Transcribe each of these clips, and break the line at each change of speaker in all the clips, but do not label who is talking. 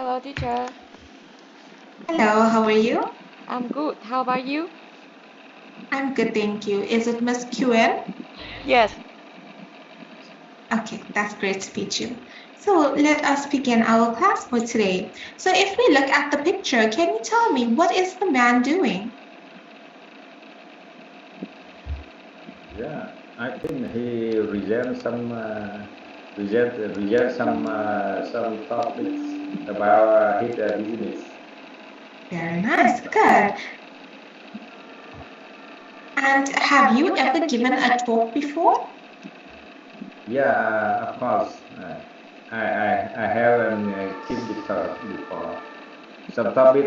Hello, teacher.
Hello, how are you?
I'm good. How about you?
I'm good, thank you. Is it Miss QN?
Yes.
Okay, that's great to meet you. So let us begin our class for today. So if we look at the picture, can you tell me what is the man doing?
Yeah, I think he present some topics about his business.
Very nice, good. And have you ever given a talk before?
Yeah, of course. I haven't keep the talk before. Some topic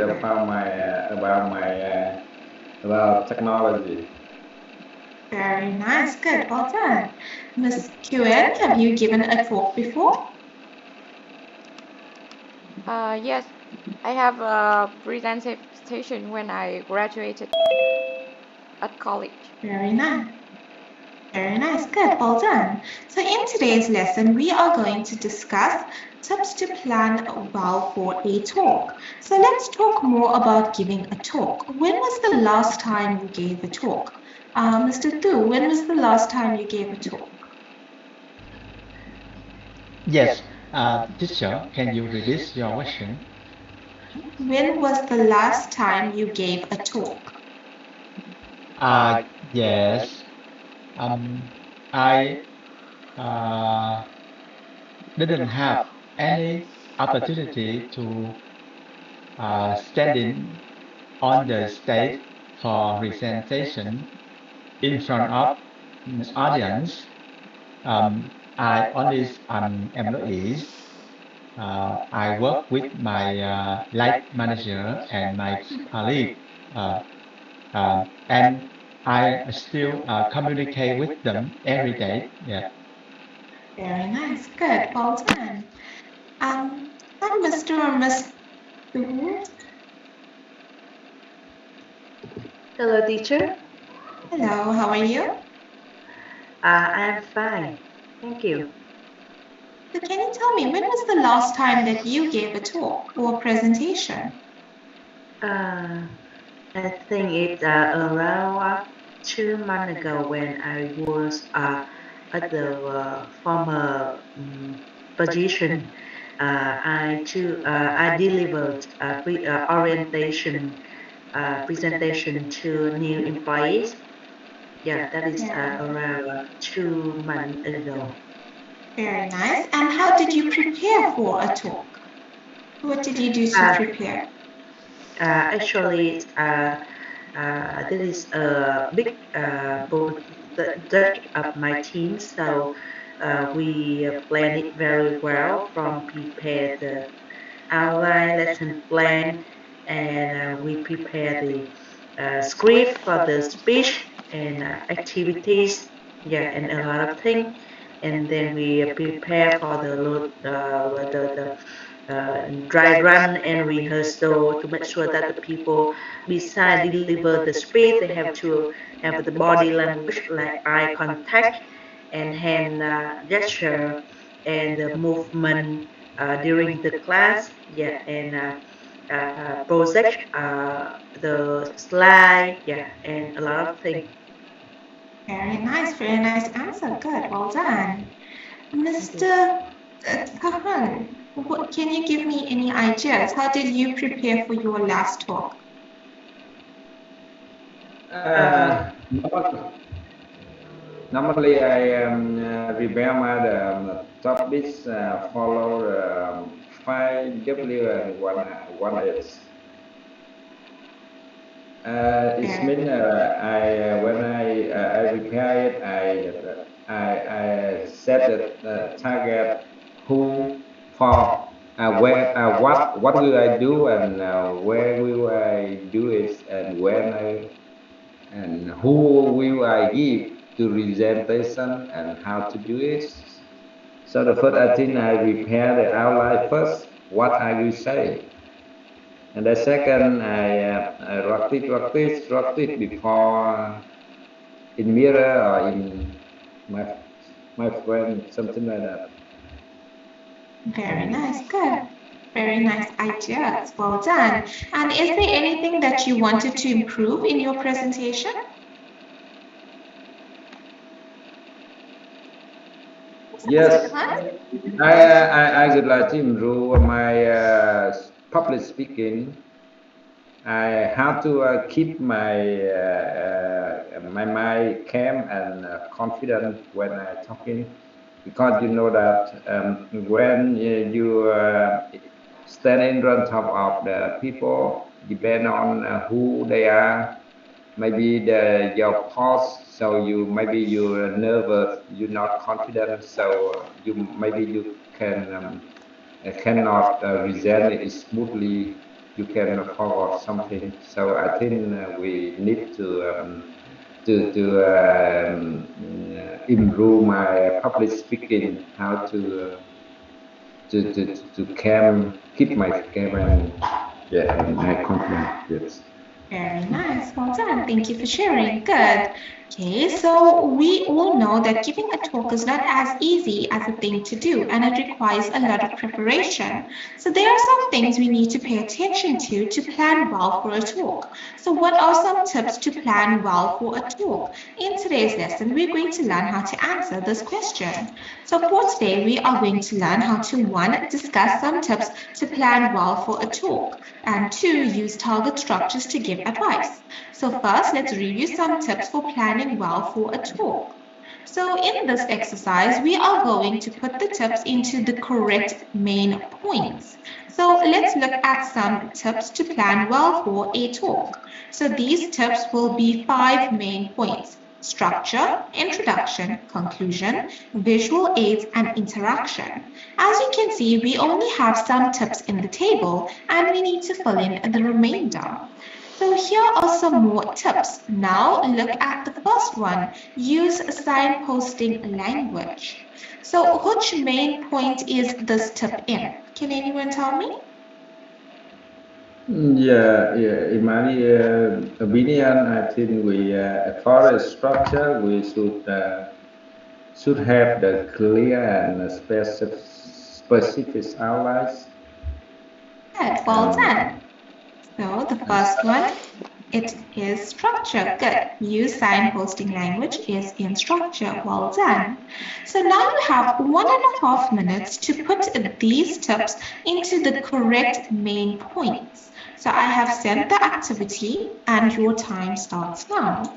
about technology.
Very nice, good, well done. Miss QN, have you given a talk before?
Yes. I have a presentation when I graduated at college.
Very nice. Very nice, good, well done. So in today's lesson, we are going to discuss tips to plan well for a talk. So let's talk more about giving a talk. When was the last time you gave a talk? Mr. Tu, when was the last time you gave a talk?
Yes, teacher, can you repeat your question?
When was the last time you gave a talk?
Yes, I uh, didn't have any opportunity to standing on the stage for presentation in front of audience. I only employees. I work with my line manager and my colleague, uh, and I still communicate with them every day. Yeah.
Very nice, good, well done. Hi, Mr. or Miss Tu.
Hello, teacher.
Hello, how are you?
I'm fine. Thank you.
So can you tell me, when was the last time that you gave a talk or a presentation?
I think it's around 2 months ago when I was at the former position. I delivered orientation presentation to new employees. Yeah, that is around 2 months ago.
Very nice. And how did you prepare for a talk? What did you do to prepare?
Actually, this is a big project of my team, so we plan it very well from prepare the outline, lesson plan, and we prepare the script for the speech and activities, yeah, and a lot of things. And then we prepare for the dry run and rehearsal to make sure that the people beside deliver the speech, they have to have the body language like eye contact and hand gesture and the movement during the class, yeah, and project the slide, yeah, and a lot of things.
Very nice answer. Good, well done. Mr. Kahan, can you give me any ideas? How did you prepare for your last talk?
Normally, I prepare my topics follow 5W and 1H. It means when I prepare it, I set the target who for what will I do and where will I do it and when I and who will I give to presentation and how to do it. So the first I think I prepare the outline first, what I will say. And the second, I wrote it before in mirror or in my my friend, something like that.
Very nice, good. Very nice ideas. Well done. And is there anything that you wanted to improve in your presentation?
Yes, I would like to improve my public speaking. I have to keep my mind calm and confident when I talking, because you know that when you stand in front of the people, depend on who they are, maybe your pulse, so maybe you're nervous, you're not confident, so you cannot present it smoothly, you can forget something. So I think we need to improve my public speaking, how to keep my calm and yeah, and my confidence. Yes.
Very nice. Well done. Thank you for sharing. Good. Okay, so we all know that giving a talk is not as easy as a thing to do, and it requires a lot of preparation. So there are some things we need to pay attention to plan well for a talk. So what are some tips to plan well for a talk? In today's lesson, we're going to learn how to answer this question. So for today, we are going to learn how to 1. Discuss some tips to plan well for a talk, and 2. Use target structures to give advice. So first, let's review some tips for planning well for a talk. So in this exercise, we are going to put the tips into the correct main points. So let's look at some tips to plan well for a talk. So these tips will be 5 main points: structure, introduction, conclusion, visual aids, and interaction. As you can see, we only have some tips in the table, and we need to fill in the remainder. So here are some more tips. Now look at the first one. Use signposting language. So which main point is this tip in? Can anyone tell me?
Yeah. In my opinion, I think for a structure, we should have the clear and specific outlines.
Good, well done. So the first one, it is structure. Good. Use signposting language is in structure. Well done. So now you have 1.5 minutes to put these tips into the correct main points. So I have sent the activity and your time starts now.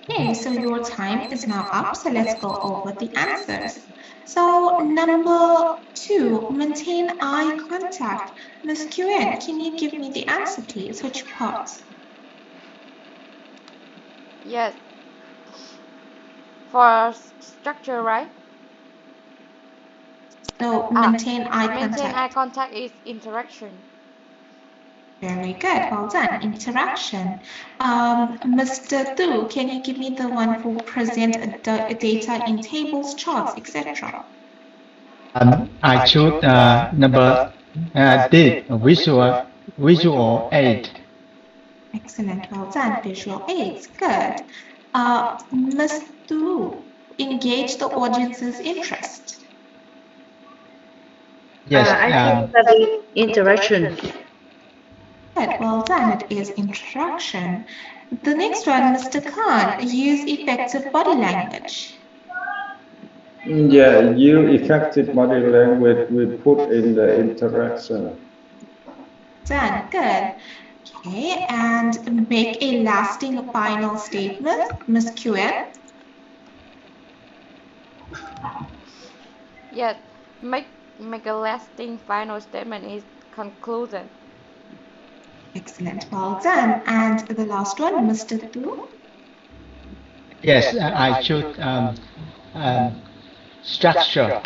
Okay, so your time is now up, so let's go over the answers. So number 2, maintain eye contact. Ms. QN, can you give me the answer, please? Which part?
Yes. For structure, right?
So maintain eye
Maintain eye
contact.
contact is interaction.
Very good, well done. Interaction. Mr. Tu, can you give me the one for present data in tables, charts, etc.?
I choose number D, visual aid.
Excellent, well done. Visual aids, good. Ms. Tulu, engage the audience's interest.
Yes,
I think study interaction.
Good, well done. It is interaction. The next one, Mr. Khan, use effective body language.
Yeah, you effective body language we put in the interaction.
Done, good. Okay, and make a lasting final statement, Ms. QN.
Yes, make a lasting final statement is conclusion.
Excellent, well done. And the last one, Mr. Tu.
yes, I choose structure.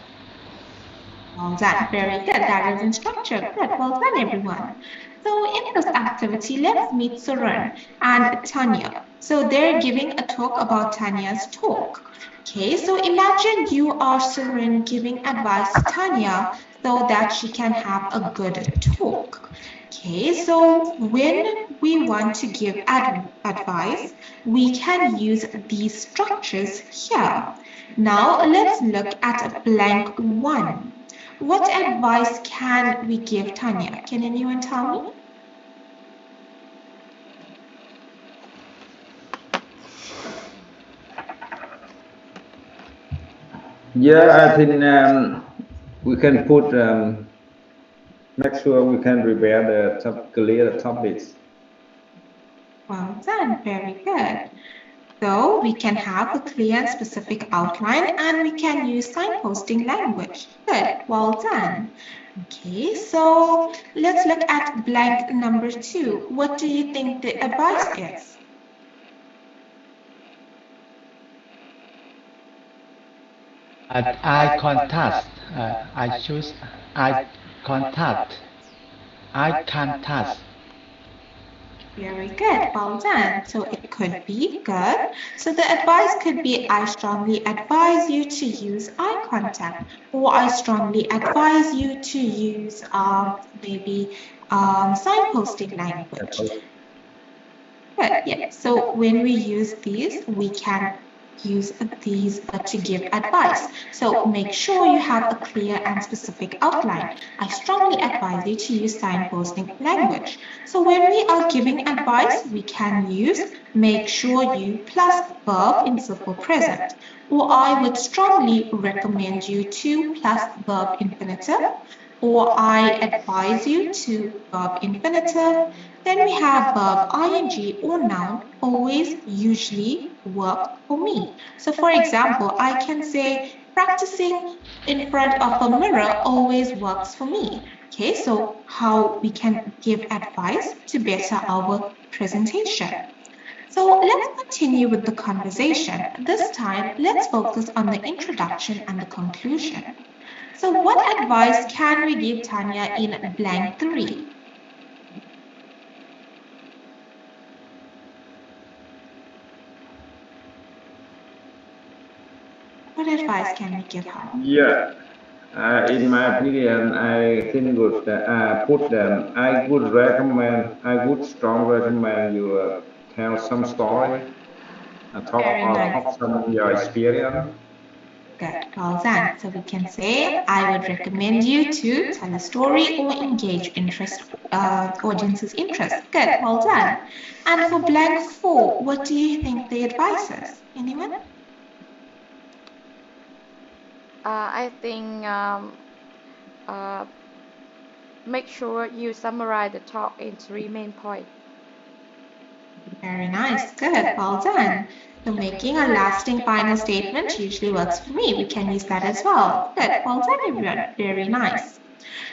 Well done, very good. That is in structure. Good, well done, everyone. So in this activity, let's meet Surun and Tanya. So they're giving a talk about Tanya's talk. Okay, so imagine you are Surun giving advice to Tanya so that she can have a good talk. Okay, so when we want to give advice, we can use these structures here. Now let's look at blank 1. What advice can we give Tanya? Can anyone tell me?
Yeah, I think we can put make sure we can prepare the clear topics.
Well done, very good. So we can have a clear and specific outline and we can use signposting language. Good, well done. Okay, so let's look at blank number 2. What do you think the advice is?
Eye contact. I choose eye contact. Eye contact.
Very good, well done. So it could be good. So the advice could be, I strongly advise you to use eye contact, or I strongly advise you to use maybe signposting language. Good, yeah. So when we use these, we can use these to give advice. So make sure you have a clear and specific outline. I strongly advise you to use signposting language. So when we are giving advice, we can use make sure you plus verb in simple present. Or I would strongly recommend you to plus verb infinitive. Or I advise you to verb infinitive. Then we have verb ing or noun, always, usually, work for me. So for example, I can say practicing in front of a mirror always works for me. Okay, so how we can give advice to better our presentation. So let's continue with the conversation. This time, let's focus on the introduction and the conclusion. So what advice can we give Tanya in blank 3? What advice can we give her?
Yeah, in my opinion, I think would put them. I would recommend. I would strongly recommend you tell some story, talk some your experience.
Good, well done. So we can say, I would recommend you to tell a story or engage audience's interest. Good, well done. And for blank 4, what do you think the advice is? Anyone?
I think make sure you summarize the talk in 3 main points.
Very nice, good, well done. So making a lasting final statement usually works for me. We can use that as well. Good, well done everyone, very nice.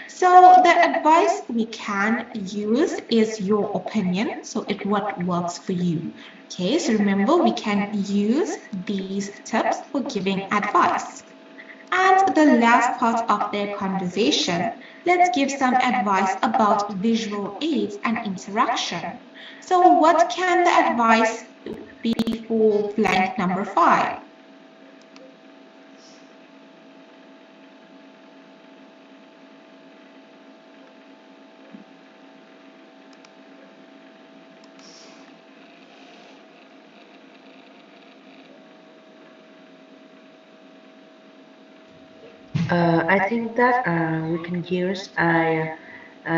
So the advice we can use is your opinion, so what works for you. Okay, so remember we can use these tips for giving advice. And the last part of their conversation, let's give some advice about visual aids and interaction. So what can the advice be for blank number 5?
I think that we can use. I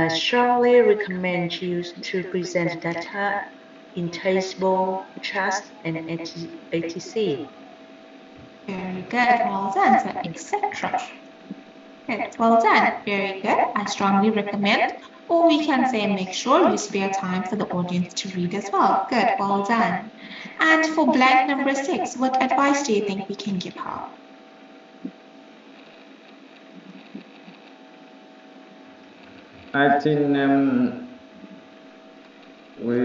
strongly recommend you to present data in table, charts, and etc.
Very good. Well done. So, etc. Good. Well done. Very good. I strongly recommend, or we can say make sure you spare time for the audience to read as well. Good. Well done. And for blank number 6, what advice do you think we can give her?
I think we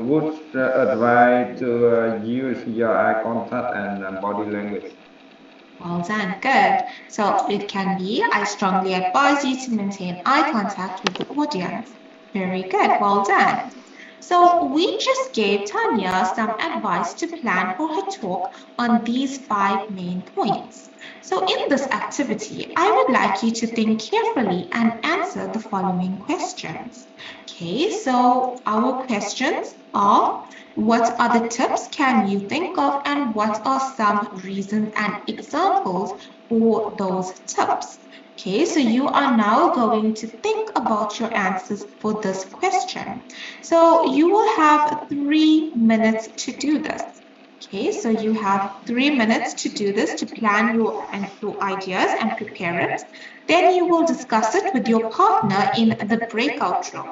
would advise to use your eye contact and body language.
Well done, good. So it can be, I strongly advise you to maintain eye contact with the audience. Very good, well done. So we just gave Tanya some advice to plan for her talk on these 5 main points. So in this activity, I would like you to think carefully and answer the following questions. Okay, so our questions are, what other tips can you think of, and what are some reasons and examples for those tips? Okay, so you are now going to think about your answers for this question. So you will have 3 minutes to do this. Okay, so you have 3 minutes to do this, to plan your ideas and prepare it. Then you will discuss it with your partner in the breakout room.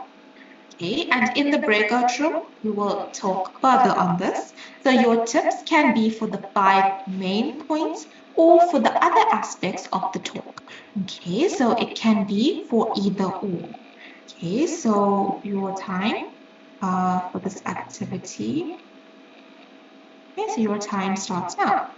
Okay, and in the breakout room, we will talk further on this. So your tips can be for the 5 main points or for the other aspects of the talk. Okay, so it can be for either or. Okay, so your time for this activity. Okay, so your time starts now.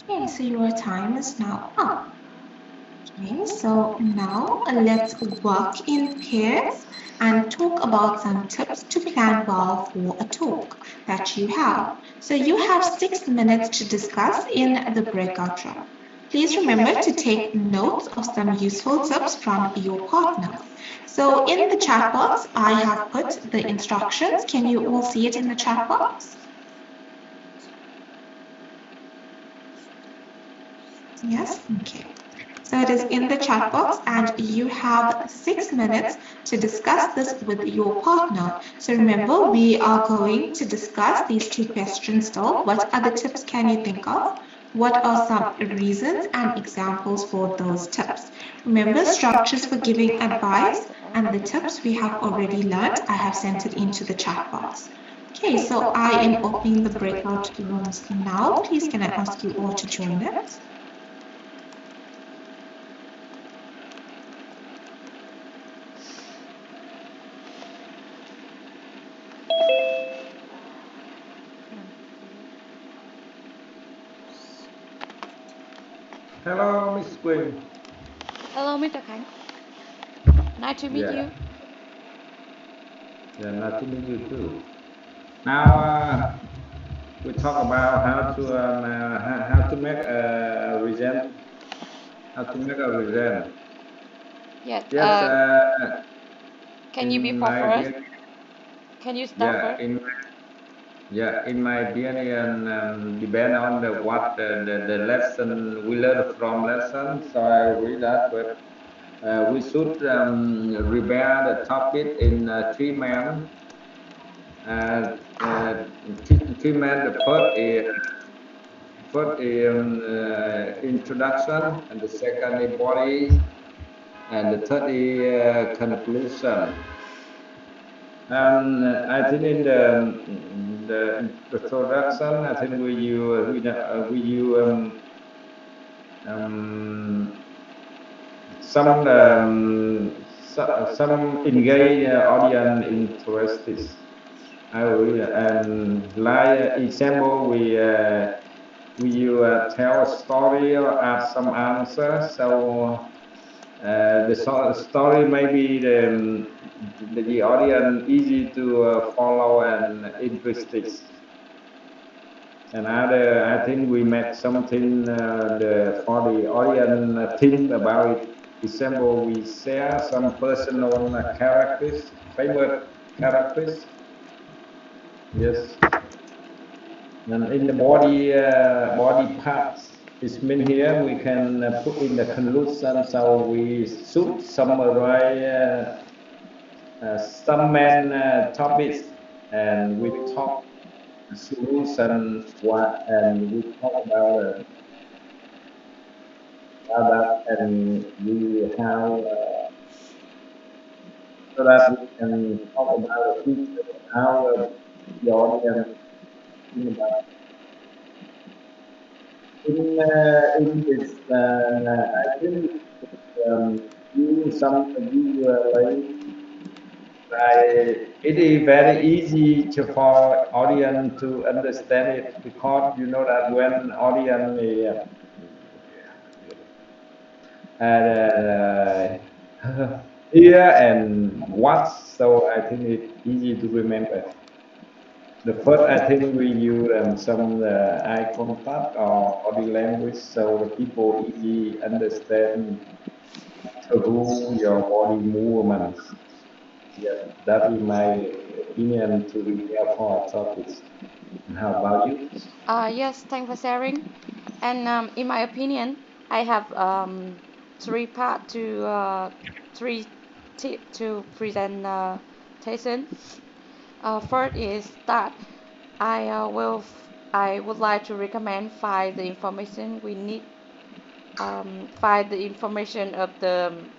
Okay, so your time is now up. Okay, so now let's work in pairs and talk about some tips to plan well for a talk that you have. So you have 6 minutes to discuss in the breakout room. Please remember to take notes of some useful tips from your partner. So in the chat box, I have put the instructions. Can you all see it in the chat box? Yes, okay. So it is in the chat box and you have 6 minutes to discuss this with your partner. So remember, we are going to discuss these two questions still. What other tips can you think of? What are some reasons and examples for those tips? Remember, structures for giving advice and the tips we have already learned. I have sent it into the chat box. Okay, so I am opening the breakout rooms now. Please can I ask you all to join it?
Hello, Miss Queen.
Hello, Mr. Khánh. Nice to meet
Yeah,
you.
yeah, nice to meet you too. Now we talk about how to make a resent, how to make a resent.
Yes.
Yes,
Can you
in
before
my
first?
opinion,
Can you start
yeah,
first?
in my opinion, depend on the lesson we learn from lesson. So I agree that, but we should prepare the topic in three men. Uh, uh, three men. The first is introduction, and the second is body, and the third is conclusion. And I think in the introduction, I think we use um, some some engage audience interested. I agree. And like example, we you tell a story or add some answer. So story may be the audience easy to follow and interested. And other, I think we make something for the audience think about it. Example, we share some personal characters, famous characters. Yes. And in the body parts is meant here, we can put in the conclusion. So we should summarize some main topics, and we talk the solution what, and we talk about that, and we have so that we can talk about the future, how the audience think about in this. I think using some visual it is very easy for audience to understand it, because you know that when audience hear and watch, so I think it's easy to remember. The first, I think we use some eye contact or body language, so the people easy understand through your body movements. Yes, that is my opinion to prepare for our topics. And how about you?
Yes, thanks for sharing. And in my opinion, I have three part to three tip to presentation. First is that I would like to recommend find the information we need. Find the information of the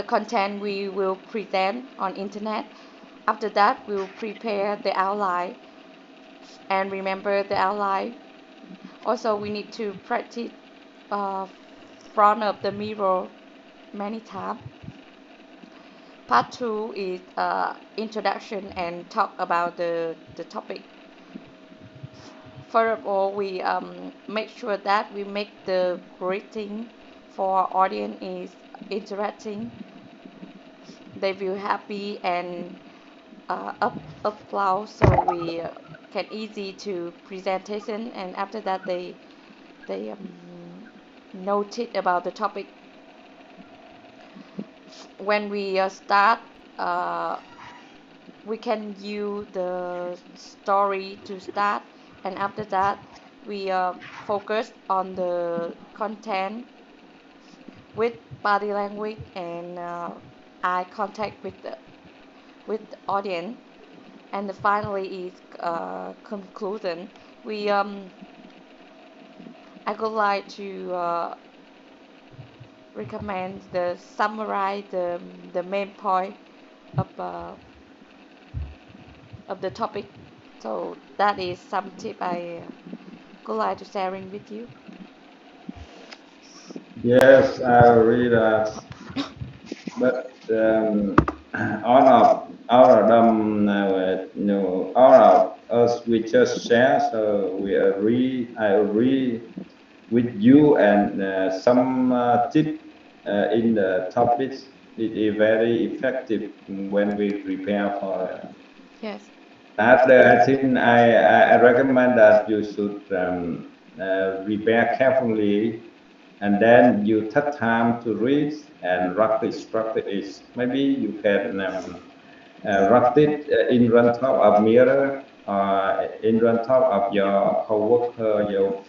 content we will present on internet. After that, we will prepare the outline and remember the outline. Also, we need to practice uh, front of the mirror many times. Part two is introduction and talk about the topic. First of all, we make sure that we make the greeting for our audience is interacting. They feel happy and applause, so we can easy to presentation. And after that, they noted about the topic. When we start, uh, we can use the story to start, and after that we focus on the content with body language and eye contact with the audience. And finally is conclusion. We I would like to recommend the summarize the main point of uh, of the topic. So that is some tip I would like to sharing with you.
Yes, I agree that. But all of them, all of us, we just share. So we agree. I agree with you, and some tip in the topics. It is very effective when we prepare for it.
Yes.
After, I think I recommend that you should prepare carefully, and then you take time to read and practice it. Maybe you can practice in front of mirror or in front of your coworker, your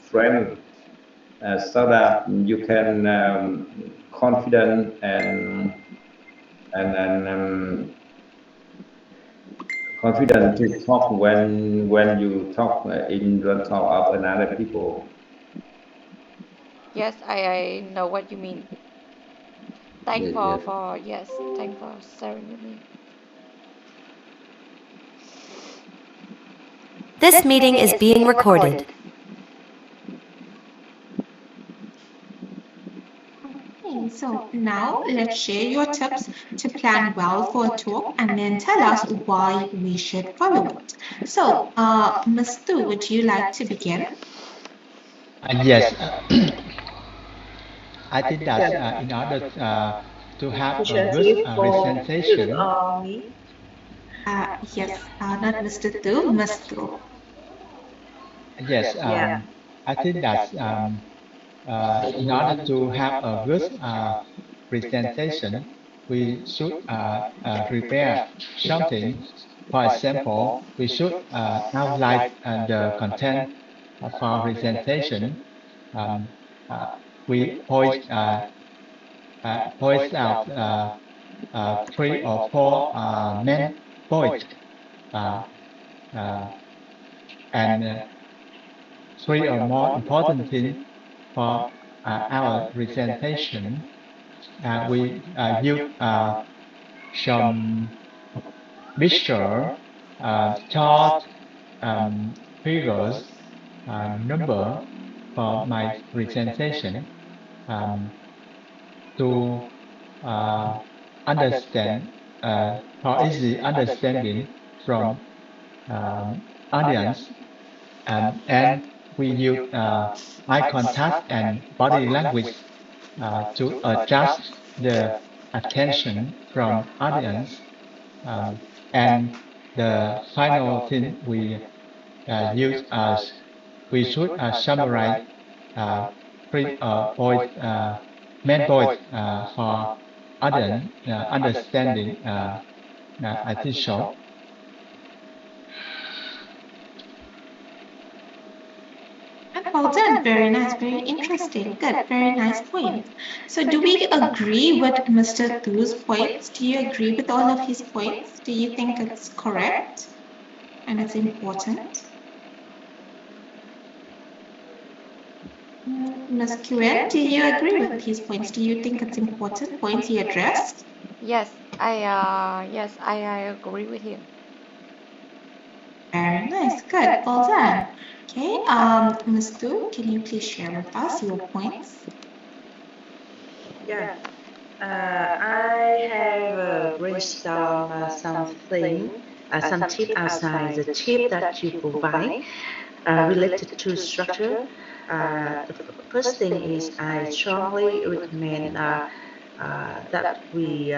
friend, so that you can confident and confident to talk when you talk in front of another people.
Yes, I know what you mean. Thank
Yes, yes.
for yes, thank for sharing with me.
This meeting is being recorded.
Okay, so now let's share your tips to plan well for a talk and then tell us why we should follow it. So, Ms. Tu, would you like to begin?
Yes, I think that in order to have a good
Initiative for you
presentation,
or me?
Yes, not Mr. Tu, Ms. Tu.
yes,
Yeah.
I think that in order to have a good presentation, we should prepare something. For example, we should outline the content of our presentation. Um, we point out three or four main points uh, uh, and three or more important things for our presentation. We use some picture, chart, figures, number for my presentation to understand for easy understanding from audience, and we use eye contact and body language to adjust the attention from audience. And the final thing we use as we should summarize three points, main points for audience understanding. I think so.
And well done, very nice, very interesting, good, very nice point. So do we agree with Mr. Tu's points? Do you agree with all of his points? Do you think it's correct and it's important? Ms. Quen, do you agree with his points? Do you think it's important points he addressed?
Yes, I agree with him.
Very nice, good, well done. Okay, Ms. Tu, can you please share with us your points?
Yeah. I have brainstormed something some tip outside the tip that you provide related to structure. The first thing is I strongly recommend that we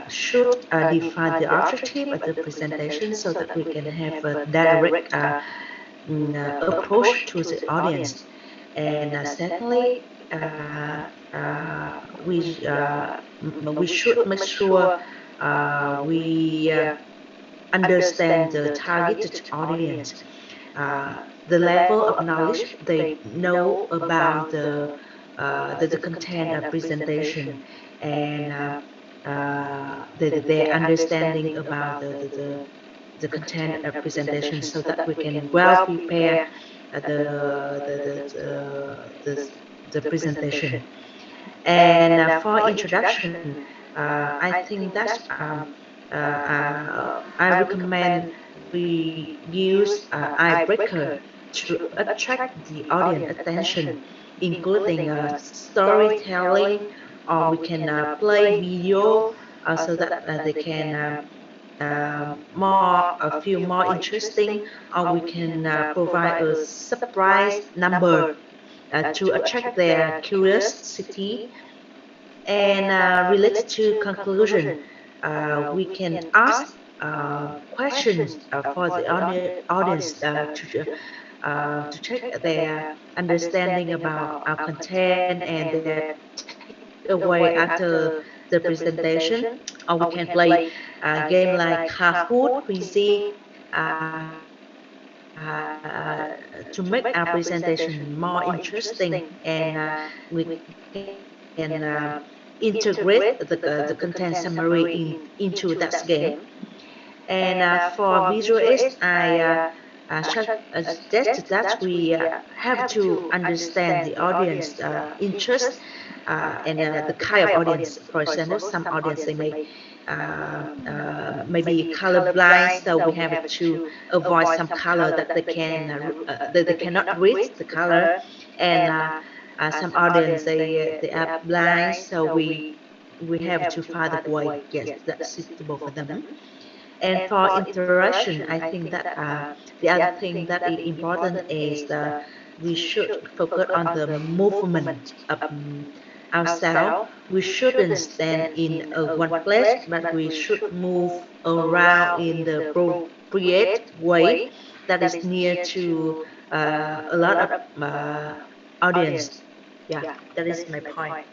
should define the objective of the presentation so that we can have a direct approach to the audience. And secondly, we should make sure we understand the targeted audience, the level of knowledge they know about the content of presentation, and their understanding about the content of presentation, so that we can well prepare the presentation. And for introduction, I think that I recommend we use icebreaker to attract the audience attention, including storytelling, or we can play video so that they can feel more interesting, or we can provide a surprise number to attract their curiosity. And related to conclusion, we can ask questions for the audience to check their understanding about our content and their takeaway after the presentation. Or we can play a game like Kahoot quizzing to make our presentation more interesting, and we can integrate the content summary into that game. And for visual aids, I suggest that we have to understand the audience interest and the kind of audience. For example, some audience they may be colorblind, so we have to avoid some color that they cannot read the color, and some audience they are blind, so we have to find a way, yes, that's suitable for them. And for interaction, I think that the other thing that is important is we should focus on the movement of ourselves. We shouldn't stand in one place, but we should move around in the appropriate way that is near to a lot of audience. Yeah, that is my point.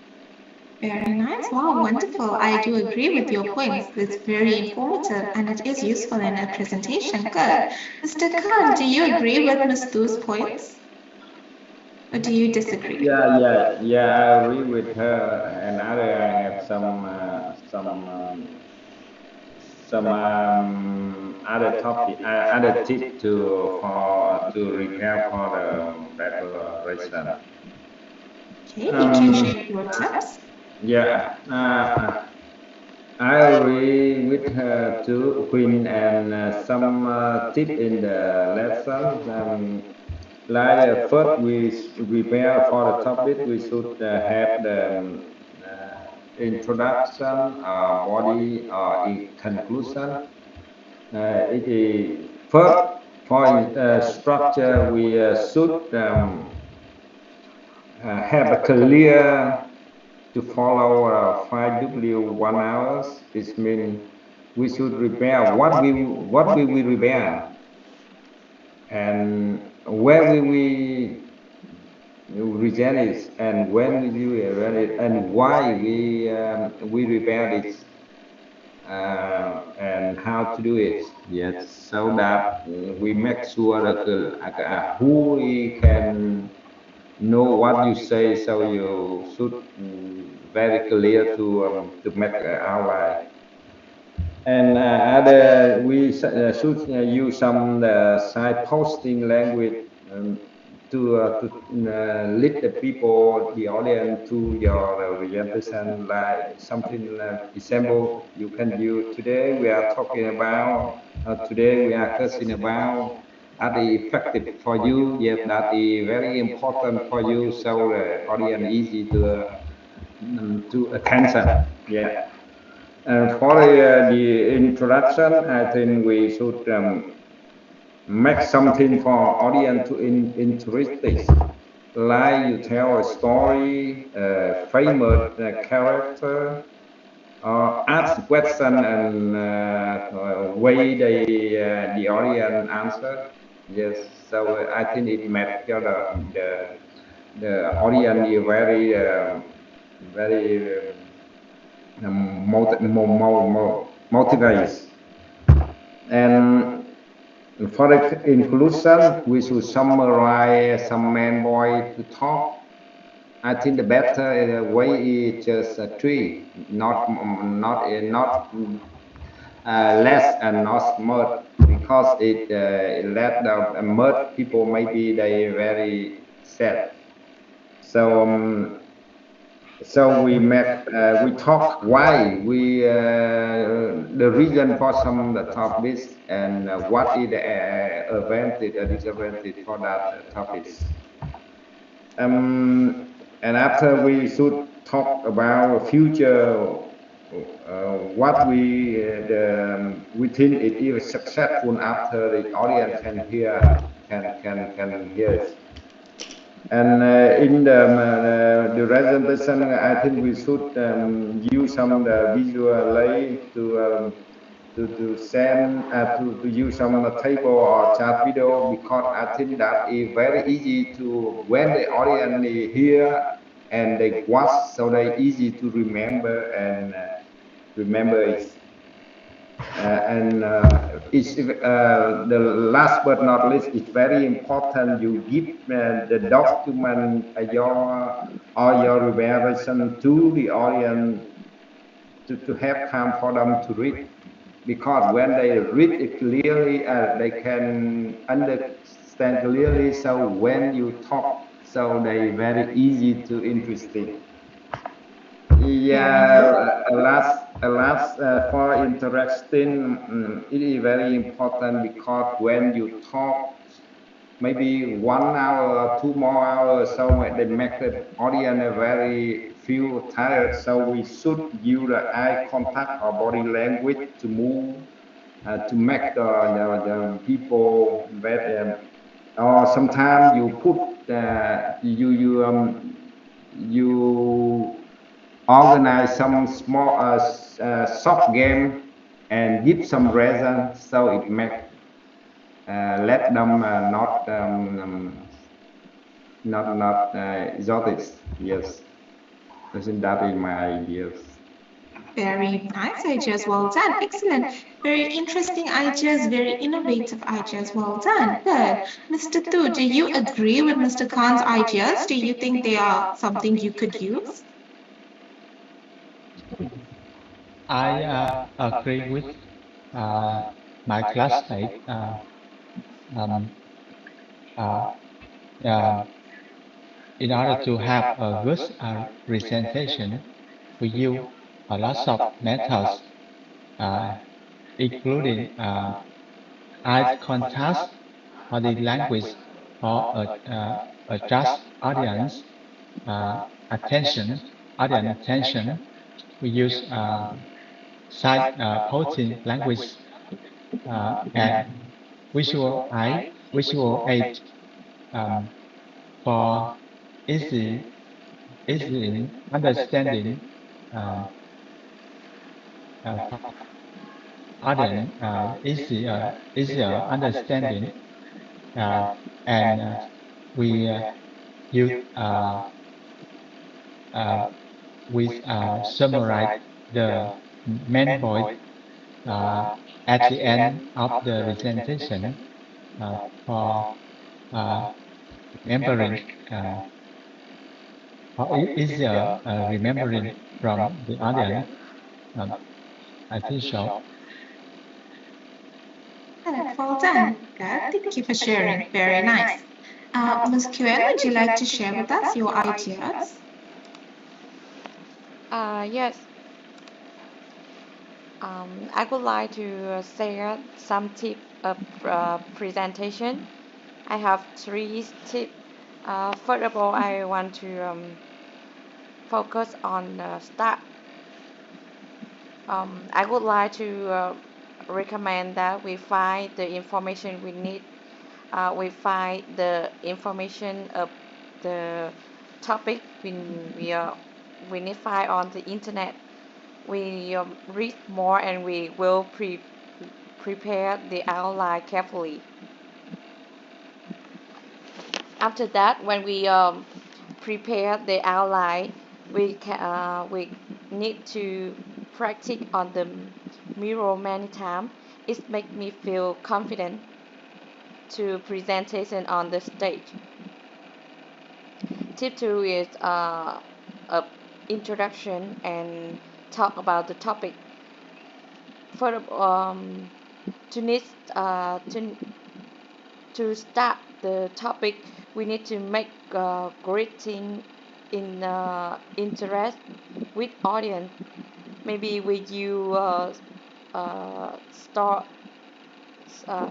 Very nice. Wow, wonderful. I do agree with your points. It's very informative and it is useful in a presentation. Good. Mr. Khan, do you agree with Ms. Thu's points? Or do you disagree?
Yeah. I agree with her. And other, I have some other topic, other tip to prepare for the declaration.
Okay, you can share your tips.
Yeah, I agree with her too, Queen, and some tip in the lesson. First, we prepare for the topic. We should have the introduction, body, conclusion. It is first for structure. We should have a clear to follow 5W 1 hours. This means we should prepare what we will prepare, and where we present it, and when we present it, and why we prepare it, and how to do it. Yes, so that we make sure that who we can know what you say, so you should very clear to make outline. And other we should use some side posting language to lead the people, the audience to your presentation, like something like example you can use. Today we are talking about. Today we are discussing about. That is effective for you, yes, that is very important for you, so the audience easy to attention. Yeah. And for the introduction, I think we should make something for audience to interested. Like you tell a story, famous character, or ask question and way the audience answer. Yes, so I think it makes the audience very very motivated. And for the inclusion, we should summarize some main point to talk. I think the better way is just three, not less and not more, because it let the more people maybe they very sad. So we talk why we the reason for some the topics and what is the advantage or disadvantage for that topics. Um, and after we should talk about future, what we think it is successful after the audience can hear it. And in the presentation, I think we should use some the visual lay to send to use some table or chat video, because I think that is very easy to when the audience hear and they watch, so they easy to remember and remember it. And it's the last but not least, it's very important you give the document your evaluation to the audience to have time for them to read, because when they read it clearly, they can understand clearly. So when you talk, so they very easy to interesting.
Very
Yeah,
nice.
last for interesting, it is very important, because when you talk maybe 1 hour or 2 more hours, so they make the audience very feel tired. So we should use the eye contact or body language to move to make the people better. Or sometimes you put you organize some small soft game and give some reason, so it make let them not exotic. Yes, I think that is my ideas.
Very nice ideas. Well done. Excellent. Very interesting ideas. Very innovative ideas. Well done. Good. Mr. Tu, do you agree with Mr. Khan's ideas? Do you think they are something you could use?
I agree with my classmate. Um, uh, uh, in order to have a good presentation, we use a lot of methods, uh, including eye contact, body language, or adjust audience attention, audience attention. We use side posting language and visual aid for easy easy understanding uh, for audience, easier understanding, and we use we summarize the main point at the end of the presentation for uh, remembering for easier remembering from the audience. Um, I think so.
Good. Well done. Good. Thank you for sharing. Very nice. Ms. Quen, would you like to share with us your ideas?
Yes, I would like to share some tips of presentation. I have three tips. First of all, I want to focus on the start I would like to recommend that we find the information we need. We find the information of the topic we need find on the internet. We read more and we will prepare the outline carefully. After that, when we prepare the outline, we need to practice on the mirror many times. It makes me feel confident to presentation on the stage. Tip 2 is a introduction and talk about the topic. For to need to start the topic, we need to make greeting in interest with audience. Maybe we use start um,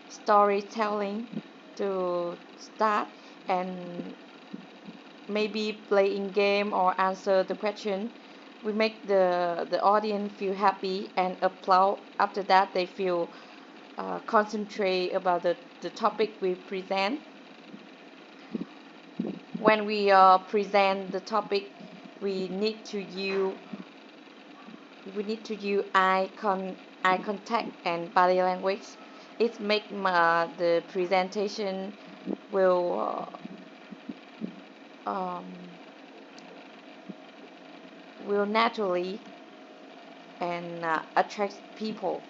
storytelling to start, and maybe playing game or answer the question. We make the audience feel happy and applaud. After that, they feel concentrate about the topic we present. When we present the topic, we need to use eye contact and body language. It make the presentation will will naturally and attract people.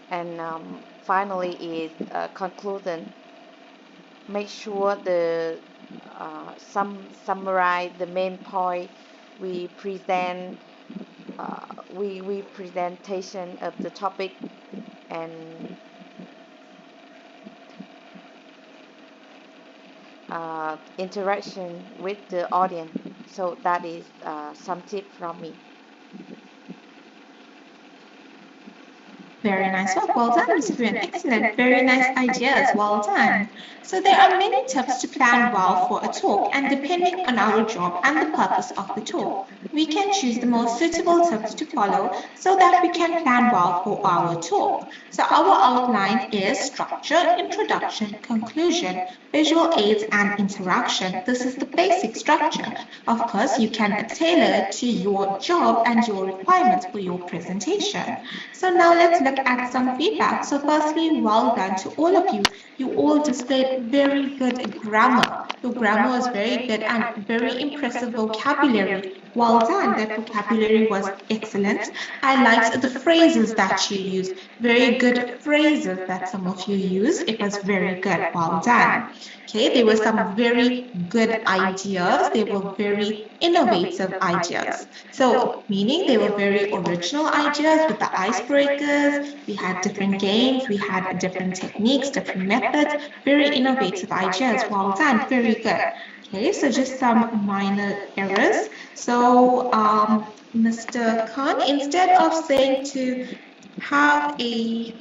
And finally is conclusion. Make sure the summarize the main point we present. We presentation of the topic and interaction with the audience. So that is some tip from me.
Very nice work. Well done, Miss Priyan. Excellent. Very nice ideas. Well done. So there are many tips to plan well for a talk, and depending on our job and the purpose of the talk, we can choose the most suitable tips to follow so that we can plan well for our talk. So our outline is structure, introduction, conclusion, visual aids, and interaction. This is the basic structure. Of course, you can tailor it to your job and your requirements for your presentation. So now let's look at some feedback. So firstly, well done to all of you. You all displayed very good grammar. Your grammar was very good and very impressive vocabulary. Well done. That vocabulary was excellent. I liked the phrases that you used. Very good phrases that some of you used. It was very good. Well done. Okay, there were some very good ideas. They were very innovative ideas. So, meaning they were very original ideas with the icebreakers. We had different games. We had different techniques, different methods. Very innovative ideas. Well done. Very good. Okay, so just some minor errors. So, Mr. Khan, instead of saying to have a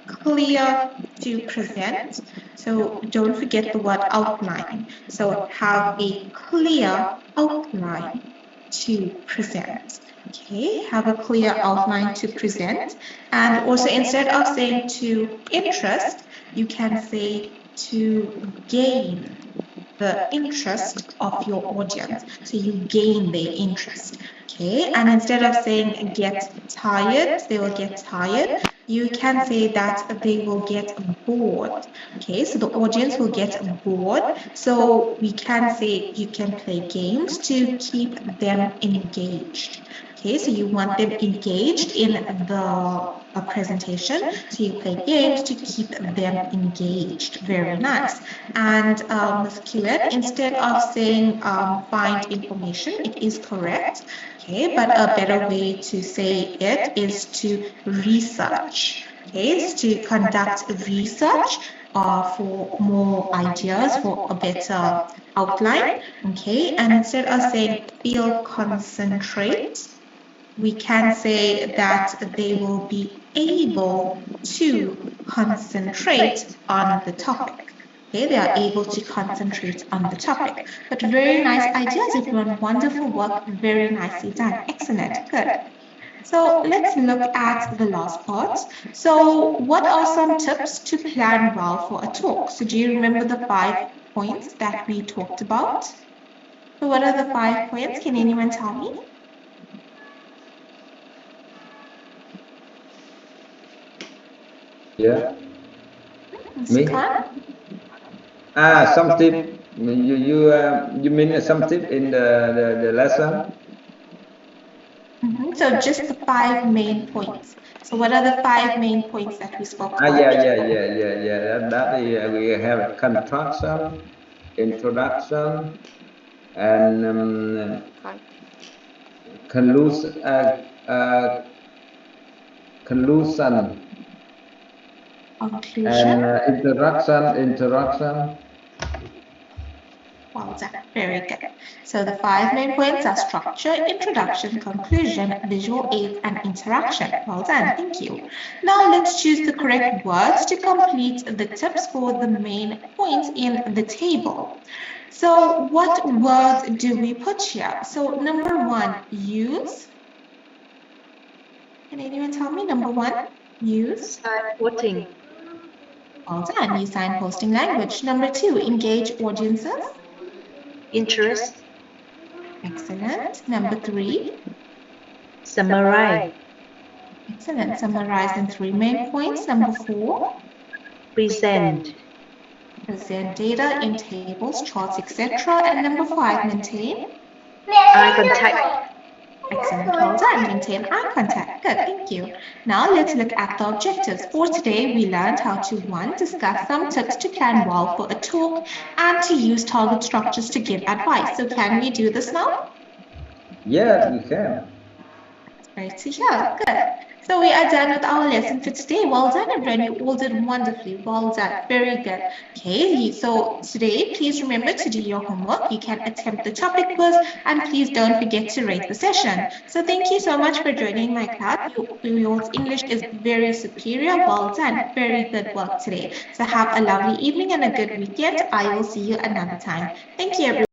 clear to present, so don't forget the word outline. So have a clear outline to present. Okay, have a clear outline to present. And also instead of saying to interest, you can say to gain the interest of your audience. So you gain their interest. Okay, and instead of saying get tired, they will get tired, you can say that they will get bored. Okay, so the audience will get bored. So we can say you can play games to keep them engaged. Okay, so you want them engaged in the presentation. So you play games to keep them engaged. Very nice. And Ms. Kilet, instead of saying find information, it is correct. Okay, but a better way to say it is to research. Okay, is to conduct research for more ideas, for a better outline. Okay, and instead of saying feel concentrate, we can say that they will be able to concentrate on the topic. Okay, they are able to concentrate on the topic. But very nice ideas, everyone. Wonderful work. Very nicely done. Excellent. Good. So let's look at the last part. So what are some tips to plan well for a talk? So do you remember the 5 points that we talked about? So what are the 5 points? Can anyone tell me?
Yeah.
Mr.
Me?
Khan?
Some tip. You mean some tip in the lesson?
So just the 5 main points. So what are the 5 main points that we spoke about?
Yeah. That is, we have construction, introduction, and conclusion. Conclusion
Conclusion.
and introduction.
Well done. Very good. So the 5 main points are structure, introduction, conclusion, visual aids, and interaction. Well done. Thank you. Now let's choose the correct words to complete the tips for the main points in the table. So what words do we put here? So number 1, use. Can anyone tell me? Number 1, use.
Signposting.
Well done. Use signposting language. Number 2, engage audiences.
Interest.
Excellent. Number 3,
Summarize.
excellent. Summarize in 3 main points. Number 4,
Present.
present data in tables, charts, etc. And number 5, maintain.
Eye contact.
Excellent. Well done. Maintain eye contact. Good. Thank you. Now let's look at the objectives. For today, we learned how to 1. Discuss some tips to plan well for a talk and to use target structures to give advice. So can we do this now?
Yeah, we can.
That's great to hear. Good. So we are done with our lesson for today. Well done, everyone. You all did wonderfully. Well done. Very good. Okay, so today, please remember to do your homework. You can attempt the topic quiz, and please don't forget to rate the session. So thank you so much for joining my class. Your English is very superior. Well done. Very good work today. So have a lovely evening and a good weekend. I will see you another time. Thank you, everyone.